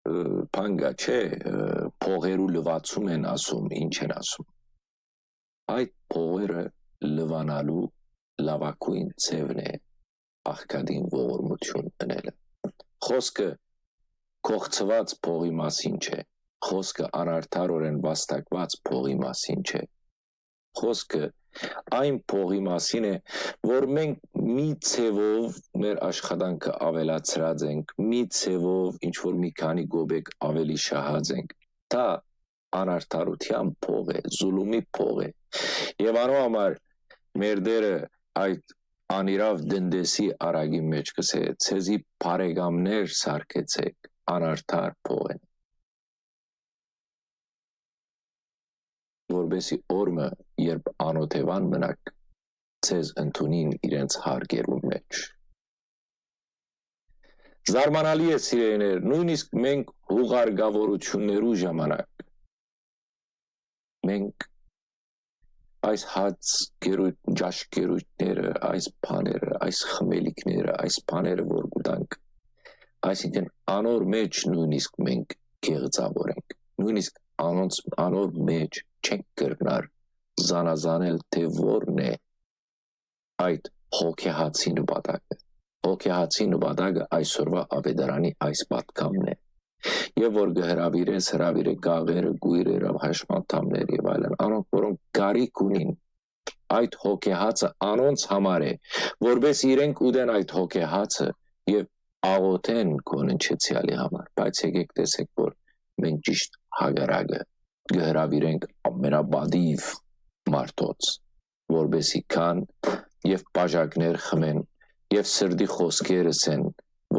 փանգա չէ, փողերու լվացում են ասում, ինչ են ասում։ Այդ փողերը լվանալու լավակույն ցևն է աղքատին ողորմություն դնելը։ Խոսքը կողցված փողի մասին չէ, խոսքը անարդարորեն վաստակված փողի մասին չէ։ Խոսքը այն փողի մասին է, որ մենք մի ցևով մեր աշխատանքը ավելացրած ենք, մի ցևով ինչ որ մի քանի գոբեկ ավելի շահած ենք։ Դա անարդարության փող է, զուլումի փող է։ Եվ անո համար մեր դերը այդ անիրավ դնդեսի արագի մեջ կսե ցեզի բարեկամներ սարքեցեք, անարդար փող են։ Որբեսի օրը, երբ անօթևան մնաք, ցեզ ընդունին իրենց հարգերուն մեջ։ Զարմանալի է սիրելիներ, նույնիսկ մենք հուղարկավորություններու ժամանակ մենք այս հաց ջաշկերույթները, այս բաները, այս խմելիքները, այս բաները որ գտանք, այսինքն անոր մեջ նույնիսկ մենք գեղձավոր ենք, նույնիսկ անոր մեջ չենք կրնար զանազանել, թե որն է այդ հոգեհացի նպատակը։ Հոգեհացի նպատակը այսօրվա ավետարանի այս պատգամն է։ Եվ որ գհրավիրես, հրավիրե գաղերը, գույրերը, հաշմանդամներ եւ այլն, անոնք որոնք գարիք ունին այդ հոգեհացը անոնց համար է, որբես իրենք ուտեն այդ հոգեհացը եւ աղոթեն կոննչեցիալի համար, բայց եկեք տեսեք, որ մենք ճիշտ հագարակը գհրավիրենք ամենաբադիվ մարդոց, որբեսի կան եւ բաժակներ խմեն եւ սրդի խոսքերս են,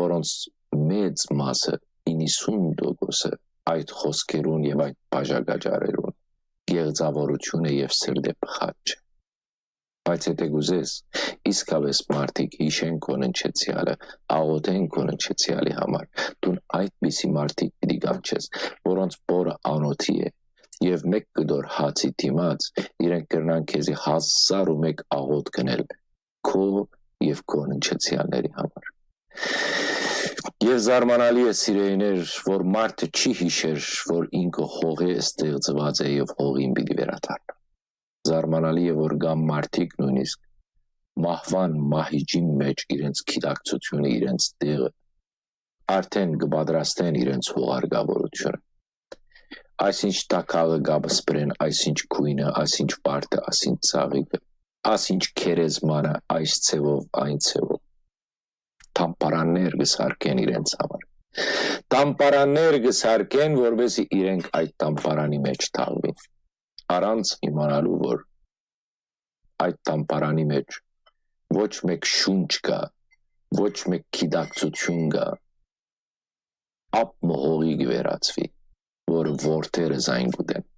որոնց մեծ մասը 90% այդ խոսքերուն եւ այդ բաժակաճարերուն գեղձավորությունը եւ սրդե փխաճ։ Բայց եթե գուզես, իսկավես մարդիկ հիշեն կոննչեցիալը, աղոթեն կոննչեցիալի համար, դուն այդպիսի մարդիկ պիտի գանչես, որոնց բորը անոթի է, եւ մեկ կդոր հացի դիմաց իրենք կրնան քեզի 1001 աղոթ գնել քո եւ կոննչեցիալների համար։ Եվ զարմանալի է սիրելիներ, որ մարդը չի հիշեր, որ ինքը հողե ստեղծված է եւ հողին պիտի վերադառնա։ Զարմանալի է, որ գամ մարդիկ նույնիսկ մահվան մահիճի մեջ իրենց գիտակցությունը, իրենց տեղը արդեն կպատրաստեն իրենց հողարգավորությունը։ Այսինչ տակաղը գաբսպրեն, այսինչ քույնը, այսինչ պարտը, այսինչ ծաղիկը, այսինչ քերեզմանը, այս ցևով, այն ցևով։ Տամպարաններ կսարքեն իրենց համար։ Տամպարաններ կսարքեն, որովհետեւ իրենք այդ տամպարանի մեջ թաղվին։ Առանց իմանալու, որ այդ տամպարանի մեջ ոչ մեկ շունչ կա, ոչ մեկ գիտակցություն կա, ապ մողի կվերածվի, որը որդերը զայն գուտեն։